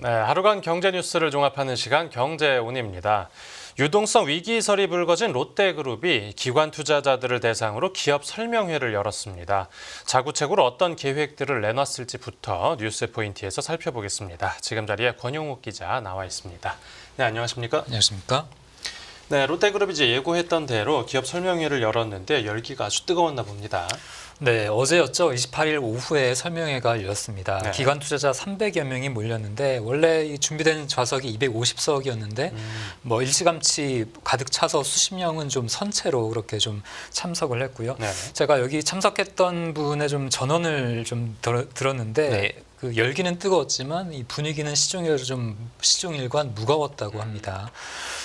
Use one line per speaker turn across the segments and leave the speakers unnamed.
네, 하루간 경제 뉴스를 종합하는 시간 경제온입니다. 유동성 위기설이 불거진 롯데그룹이 기관 투자자들을 대상으로 기업 설명회를 열었습니다. 자구책으로 어떤 계획들을 내놨을지부터 뉴스 포인트에서 살펴보겠습니다. 지금 자리에 권용욱 기자 나와 있습니다. 네, 안녕하십니까?
안녕하십니까?
네, 롯데그룹이 이제 예고했던 대로 기업 설명회를 열었는데 열기가 아주 뜨거웠나 봅니다.
네, 어제였죠. 28일 오후에 설명회가 열렸습니다.
네.
기관 투자자 300여 명이 몰렸는데 원래 이 준비된 좌석이 250석이었는데 뭐 일찌감치 가득 차서 수십 명은 좀 선체로 그렇게 좀 참석을 했고요.
네.
제가 여기 참석했던 분의 좀 전언을 좀 들었는데
네.
그 열기는 뜨거웠지만 이 분위기는 시종일관 무거웠다고 합니다.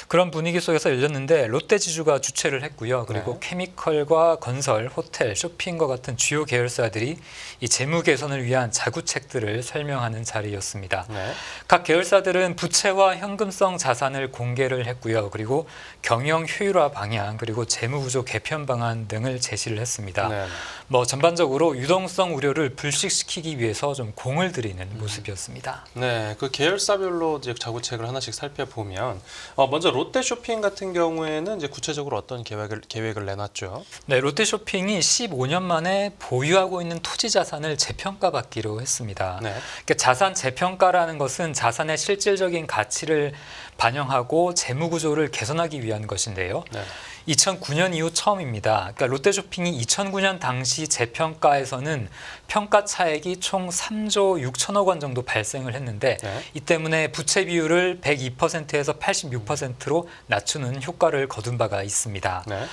그런 분위기 속에서 열렸는데 롯데지주가 주최를 했고요. 그리고
네.
케미컬과 건설, 호텔, 쇼핑과 같은 주요 계열사들이 이 재무 개선을 위한 자구책들을 설명하는 자리였습니다.
네.
각 계열사들은 부채와 현금성 자산을 공개를 했고요. 그리고 경영 효율화 방향, 그리고 재무구조 개편 방안 등을 제시를 했습니다.
네.
뭐 전반적으로 유동성 우려를 불식시키기 위해서 좀 공을 들이는 모습이었습니다.
네, 그 계열사별로 이제 자구책을 하나씩 살펴보면 먼저 롯데쇼핑 같은 경우에는 이제 구체적으로 어떤 계획을 내놨죠?
네, 롯데쇼핑이 15년 만에 보유하고 있는 토지 자산을 재평가받기로 했습니다.
네.
그러니까 자산 재평가라는 것은 자산의 실질적인 가치를 반영하고 재무 구조를 개선하기 위한 것인데요.
네.
2009년 이후 처음입니다. 그러니까 롯데쇼핑이 2009년 당시 재평가에서는 평가 차액이 총 3조 6천억 원 정도 발생을 했는데
네.
이 때문에 부채 비율을 102%에서 86%로 낮추는 효과를 거둔 바가 있습니다.
네.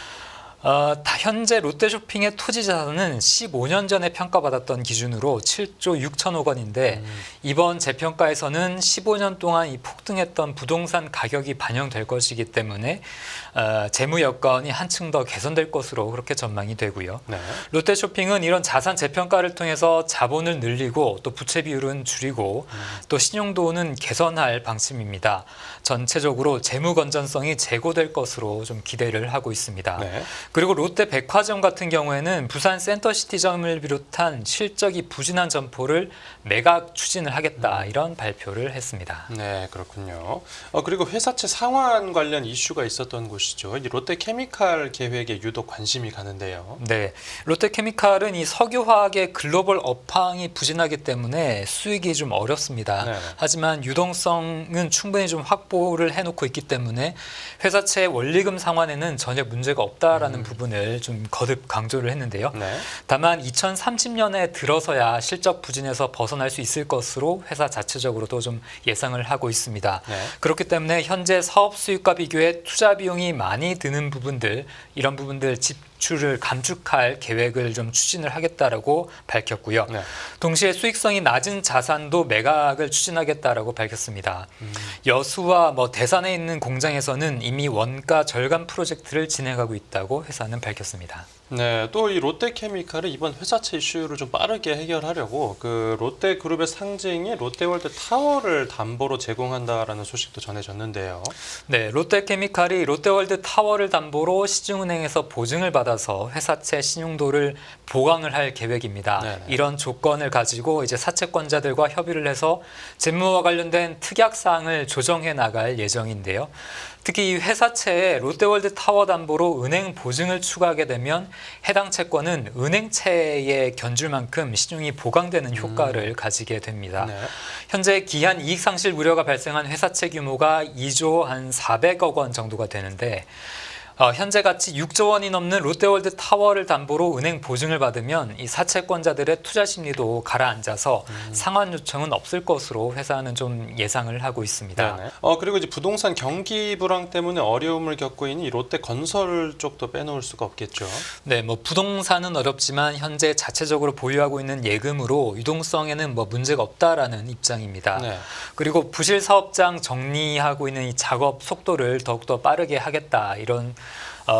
현재 롯데쇼핑의 토지 자산은 15년 전에 평가받았던 기준으로 7조 6천억 원인데 이번 재평가에서는 15년 동안 이 폭등했던 부동산 가격이 반영될 것이기 때문에 재무 여건이 한층 더 개선될 것으로 그렇게 전망이 되고요.
네.
롯데쇼핑은 이런 자산 재평가를 통해서 자본을 늘리고 또 부채 비율은 줄이고 또 신용도는 개선할 방침입니다. 전체적으로 재무 건전성이 제고될 것으로 좀 기대를 하고 있습니다.
네.
그리고 롯데백화점 같은 경우에는 부산 센터시티점을 비롯한 실적이 부진한 점포를 매각 추진을 하겠다 이런 발표를 했습니다.
네, 그렇군요. 그리고 회사채 상환 관련 이슈가 있었던 곳이죠. 이 롯데케미칼 계획에 유독 관심이 가는데요.
네, 롯데케미칼은 이 석유화학의 글로벌 업황이 부진하기 때문에 수익이 좀 어렵습니다.
네.
하지만 유동성은 충분히 좀 확보를 해놓고 있기 때문에 회사채 원리금 상환에는 전혀 문제가 없다라는 부분을 좀 거듭 강조를 했는데요.
네.
다만 2030년에 들어서야 실적 부진에서 벗어날 수 있을 것으로 회사 자체적으로도 좀 예상을 하고 있습니다.
네.
그렇기 때문에 현재 사업 수익과 비교해 투자 비용이 많이 드는 부분들, 이런 부분들 지출을 감축할 계획을 좀 추진을 하겠다라고 밝혔고요.
네.
동시에 수익성이 낮은 자산도 매각을 추진하겠다라고 밝혔습니다. 여수와 대산에 있는 공장에서는 이미 원가 절감 프로젝트를 진행하고 있다고 회사는 밝혔습니다.
네, 또 이 롯데케미칼은 이번 회사채 이슈를 좀 빠르게 해결하려고 그 롯데그룹의 상징인 롯데월드 타워를 담보로 제공한다라는 소식도 전해졌는데요.
네, 롯데케미칼이 롯데월드 타워를 담보로 시중은행에서 보증을 받아서 회사채 신용도를 보강을 할 계획입니다.
네네.
이런 조건을 가지고 이제 사채권자들과 협의를 해서 재무와 관련된 특약 사항을 조정해 나갈 예정인데요. 특히 이 회사채에 롯데월드 타워 담보로 은행 보증을 추가하게 되면 해당 채권은 은행채에 견줄 만큼 신용이 보강되는 효과를 가지게 됩니다.
네.
현재 기한 이익 상실 우려가 발생한 회사채 규모가 2조 한 400억 원 정도가 되는데 현재 가치 6조 원이 넘는 롯데월드 타워를 담보로 은행 보증을 받으면 이 사채권자들의 투자 심리도 가라앉아서 상환 요청은 없을 것으로 회사는 좀 예상을 하고 있습니다.
네네. 그리고 이제 부동산 경기 불황 때문에 어려움을 겪고 있는 이 롯데건설 쪽도 빼놓을 수가 없겠죠.
네, 부동산은 어렵지만 현재 자체적으로 보유하고 있는 예금으로 유동성에는 문제가 없다라는 입장입니다.
네.
그리고 부실 사업장 정리하고 있는 이 작업 속도를 더욱더 빠르게 하겠다 이런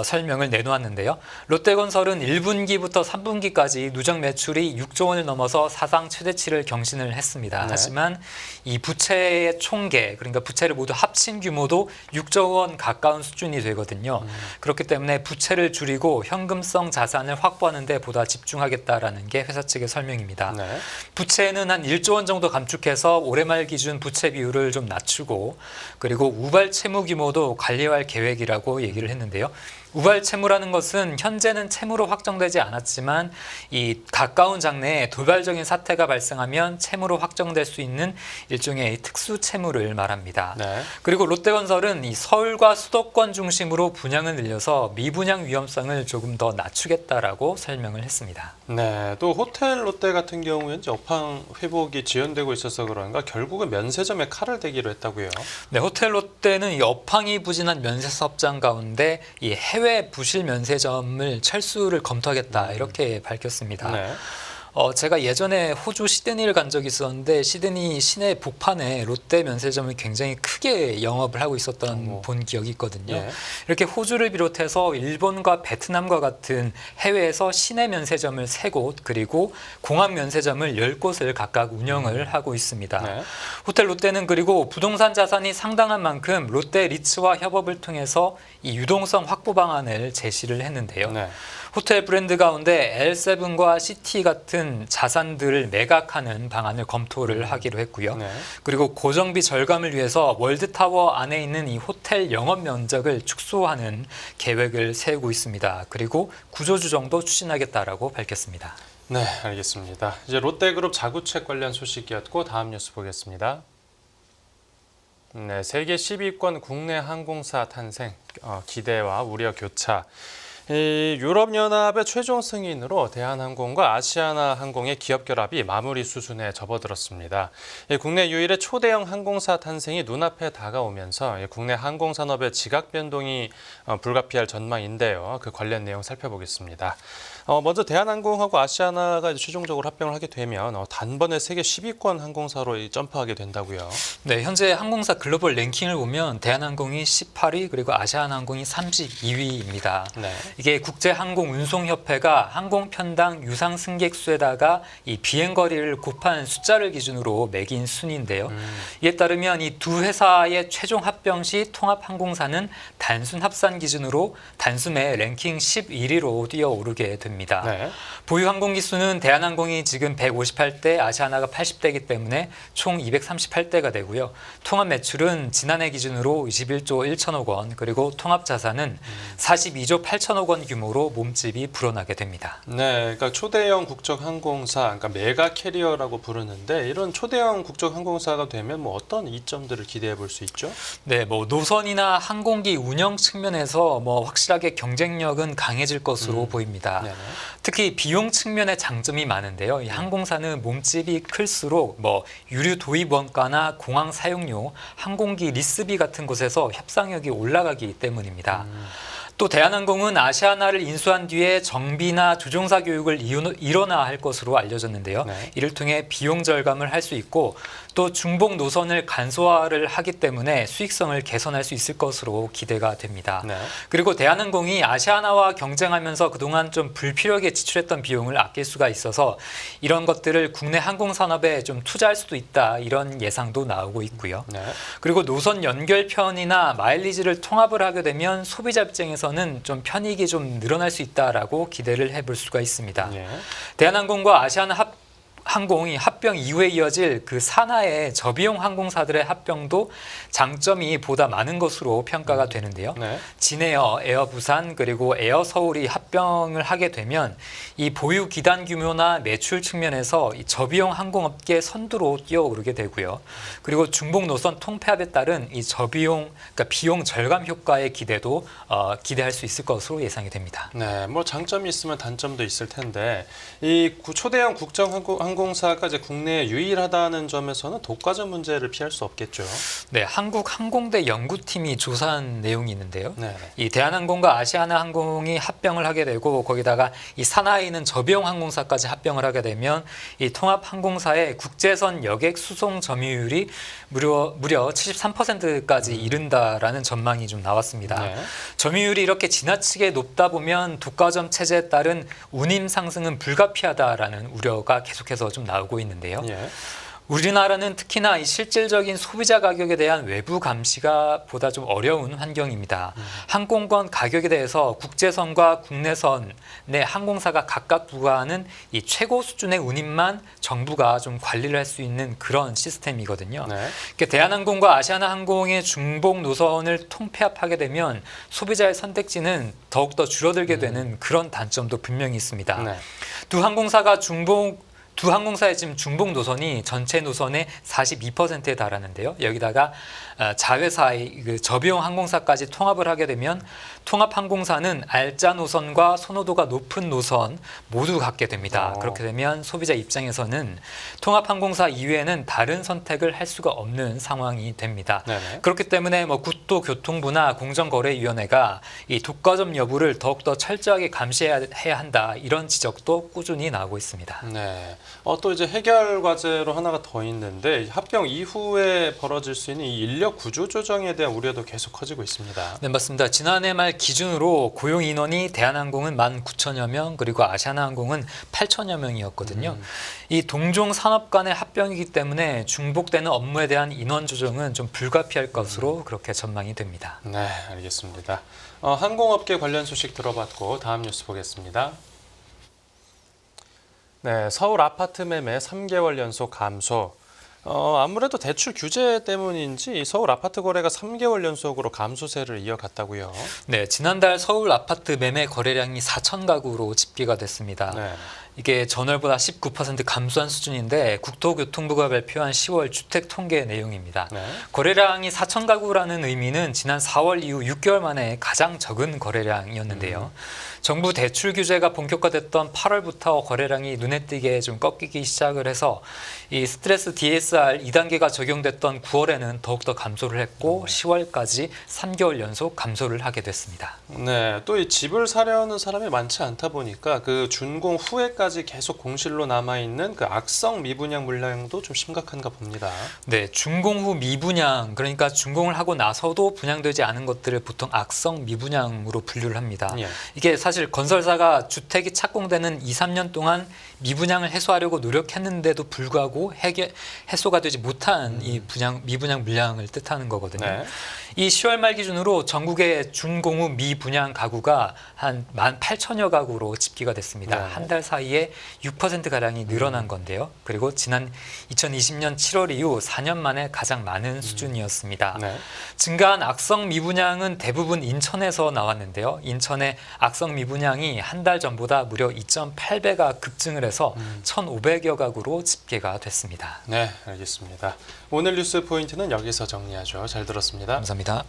설명을 내놓았는데요. 롯데건설은 1분기부터 3분기까지 누적 매출이 6조 원을 넘어서 사상 최대치를 경신을 했습니다.
네.
하지만 이 부채의 총계, 그러니까 부채를 모두 합친 규모도 6조 원 가까운 수준이 되거든요. 그렇기 때문에 부채를 줄이고 현금성 자산을 확보하는 데 보다 집중하겠다라는 게 회사 측의 설명입니다.
네.
부채는 한 1조 원 정도 감축해서 올해 말 기준 부채 비율을 좀 낮추고 그리고 우발 채무 규모도 관리할 계획이라고 얘기를 했는데요. 우발 채무라는 것은 현재는 채무로 확정되지 않았지만 이 가까운 장래에 돌발적인 사태가 발생하면 채무로 확정될 수 있는 일종의 특수 채무를 말합니다.
네.
그리고 롯데건설은 이 서울과 수도권 중심으로 분양을 늘려서 미분양 위험성을 조금 더 낮추겠다라고 설명을 했습니다.
네, 또 호텔 롯데 같은 경우에는 이제 업황 회복이 지연되고 있어서 그런가 결국은 면세점에 칼을 대기로 했다고요.
네, 호텔 롯데는 이 업황이 부진한 면세 사업장 가운데 이 해외 부실 면세점을 철수를 검토하겠다 이렇게 밝혔습니다.
네.
제가 예전에 호주 시드니를 간 적이 있었는데 시드니 시내 북판에 롯데 면세점을 굉장히 크게 영업을 하고 있었던 본 기억이 있거든요.
예.
이렇게 호주를 비롯해서 일본과 베트남과 같은 해외에서 시내 면세점을 3곳 그리고 공항 면세점을 10곳을 각각 운영을 하고 있습니다.
네.
호텔 롯데는 그리고 부동산 자산이 상당한 만큼 롯데 리츠와 협업을 통해서 이 유동성 확보 방안을 제시를 했는데요.
네.
호텔 브랜드 가운데 L7과 CT 같은 자산들을 매각하는 방안을 검토를 하기로 했고요.
네.
그리고 고정비 절감을 위해서 월드타워 안에 있는 이 호텔 영업 면적을 축소하는 계획을 세우고 있습니다. 그리고 구조조정도 추진하겠다라고 밝혔습니다.
네, 알겠습니다. 이제 롯데그룹 자구책 관련 소식이었고 다음 뉴스 보겠습니다. 네, 세계 10위권 국내 항공사 탄생, 기대와 우려 교차. 이 유럽연합의 최종 승인으로 대한항공과 아시아나항공의 기업 결합이 마무리 수순에 접어들었습니다. 국내 유일의 초대형 항공사 탄생이 눈앞에 다가오면서 국내 항공산업의 지각 변동이 불가피할 전망인데요. 그 관련 내용 살펴보겠습니다. 먼저 대한항공하고 아시아나가 최종적으로 합병을 하게 되면 단번에 세계 10위권 항공사로 점프하게 된다고요.
네, 현재 항공사 글로벌 랭킹을 보면 대한항공이 18위 그리고 아시아나항공이 32위입니다.
네.
이게 국제항공운송협회가 항공편당 유상 승객 수에다가 이 비행거리를 곱한 숫자를 기준으로 매긴 순인데요. 이에 따르면 이 두 회사의 최종 합병 시 통합항공사는 단순 합산 기준으로 단숨에 랭킹 11위로 뛰어오르게 됩니다.
네.
보유 항공기 수는 대한항공이 지금 158대, 아시아나가 80대이기 때문에 총 238대가 되고요. 통합 매출은 지난해 기준으로 21조 1천억 원, 그리고 통합 자산은 42조 8천억 원 규모로 몸집이 불어나게 됩니다.
네, 그러니까 초대형 국적 항공사, 그러니까 메가 캐리어라고 부르는데 이런 초대형 국적 항공사가 되면 뭐 어떤 이점들을 기대해 볼 수 있죠?
네, 뭐 노선이나 항공기 운영 측면에서 뭐 확실하게 경쟁력은 강해질 것으로 보입니다.
네네.
특히 비용 측면의 장점이 많은데요. 이 항공사는 몸집이 클수록 뭐 유류 도입 원가나 공항 사용료, 항공기 리스비 같은 곳에서 협상력이 올라가기 때문입니다. 또 대한항공은 아시아나를 인수한 뒤에 정비나 조종사 교육을 일원화할 것으로 알려졌는데요.
네.
이를 통해 비용 절감을 할 수 있고 또 중복 노선을 간소화를 하기 때문에 수익성을 개선할 수 있을 것으로 기대가 됩니다.
네.
그리고 대한항공이 아시아나와 경쟁하면서 그동안 좀 불필요하게 지출했던 비용을 아낄 수가 있어서 이런 것들을 국내 항공산업에 좀 투자할 수도 있다 이런 예상도 나오고 있고요.
네.
그리고 노선 연결편이나 마일리지를 통합을 하게 되면 소비자 입장에서는 좀 편익이 좀 늘어날 수 있다라고 기대를 해볼 수가 있습니다.
네.
대한항공과 아시아나 항공이 합병 이후에 이어질 그 산하의 저비용 항공사들의 합병도 장점이 보다 많은 것으로 평가가 되는데요.
네.
진에어, 에어 부산 그리고 에어 서울이 합병을 하게 되면 이 보유 기단 규모나 매출 측면에서 이 저비용 항공업계 선두로 뛰어오르게 되고요. 그리고 중복 노선 통폐합에 따른 이 저비용, 그러니까 비용 절감 효과의 기대도 기대할 수 있을 것으로 예상이 됩니다.
네, 뭐 장점이 있으면 단점도 있을 텐데 이 초대형 국정 항공사가 이제 국내에 유일하다는 점에서는 독과점 문제를 피할 수 없겠죠.
네, 한국 항공대 연구팀이 조사한 내용이 있는데요.
네.
이 대한항공과 아시아나항공이 합병을 하게 되고 거기다가 이 산하에 있는 저비용 항공사까지 합병을 하게 되면 이 통합항공사의 국제선 여객 수송 점유율이 무려 73%까지 이른다라는 전망이 좀 나왔습니다.
네.
점유율이 이렇게 지나치게 높다 보면 독과점 체제에 따른 운임 상승은 불가피하다라는 우려가 계속해서 좀 나오고 있는데요.
예.
우리나라는 특히나 이 실질적인 소비자 가격에 대한 외부 감시가 보다 좀 어려운 환경입니다. 항공권 가격에 대해서 국제선과 국내선 내 항공사가 각각 부과하는 이 최고 수준의 운임만 정부가 좀 관리를 할 수 있는 그런 시스템이거든요.
네.
그러니까 대한항공과 아시아나항공의 중복 노선을 통폐합하게 되면 소비자의 선택지는 더욱더 줄어들게 되는 그런 단점도 분명히 있습니다.
네.
두 항공사의 지금 중복 노선이 전체 노선의 42%에 달하는데요. 여기다가 자회사의 그 저비용 항공사까지 통합을 하게 되면 통합항공사는 알짜 노선과 선호도가 높은 노선 모두 갖게 됩니다. 그렇게 되면 소비자 입장에서는 통합항공사 이외에는 다른 선택을 할 수가 없는 상황이 됩니다.
네네.
그렇기 때문에 국토교통부나 공정거래위원회가 이 독과점 여부를 더욱더 철저하게 감시해야 한다 이런 지적도 꾸준히 나오고 있습니다.
네. 또 이제 해결 과제로 하나가 더 있는데 합병 이후에 벌어질 수 있는 이 인력 구조 조정에 대한 우려도 계속 커지고 있습니다.
네, 맞습니다. 지난해 말 기준으로 고용 인원이 대한항공은 19,000여 명 그리고 아시아나항공은 8,000여 명이었거든요. 이 동종 산업 간의 합병이기 때문에 중복되는 업무에 대한 인원 조정은 좀 불가피할 것으로 그렇게 전망이 됩니다.
네, 알겠습니다. 항공업계 관련 소식 들어봤고 다음 뉴스 보겠습니다. 네, 서울 아파트 매매 3개월 연속 감소. 아무래도 대출 규제 때문인지 서울 아파트 거래가 3개월 연속으로 감소세를 이어갔다고요.
네, 지난달 서울 아파트 매매 거래량이 4천 가구로 집계가 됐습니다.
네.
이게 전월보다 19% 감소한 수준인데 국토교통부가 발표한 10월 주택 통계 내용입니다.
네.
거래량이 4천 가구라는 의미는 지난 4월 이후 6개월 만에 가장 적은 거래량이었는데요. 정부 대출 규제가 본격화됐던 8월부터 거래량이 눈에 띄게 좀 꺾이기 시작을 해서 이 스트레스 DSR 2단계가 적용됐던 9월에는 더욱더 감소를 했고 10월까지 3개월 연속 감소를 하게 됐습니다.
네, 또 이 집을 사려는 사람이 많지 않다 보니까 그 준공 후에까지 계속 공실로 남아 있는 그 악성 미분양 물량도 좀 심각한가 봅니다.
네, 준공 후 미분양, 그러니까 준공을 하고 나서도 분양되지 않은 것들을 보통 악성 미분양으로 분류를 합니다.
예.
이게 사실 건설사가 주택이 착공되는 2, 3년 동안 미분양을 해소하려고 노력했는데도 불구하고 해소가 되지 못한 이 미분양 물량을 뜻하는 거거든요.
네.
이 10월 말 기준으로 전국의 준공 후 미분양 가구가 한 18,000여 가구로 집계가 됐습니다.
네.
한 달 사이에 6%가량이 늘어난 건데요. 그리고 지난 2020년 7월 이후 4년 만에 가장 많은 수준이었습니다.
네.
증가한 악성 미분양은 대부분 인천에서 나왔는데요. 인천의 악성 미분양이 한 달 전보다 무려 2.8배가 급증을 해서 1,500여 가구로 집계가 됐습니다.
네, 알겠습니다. 오늘 뉴스 포인트는 여기서 정리하죠. 잘 들었습니다.
감사합니다.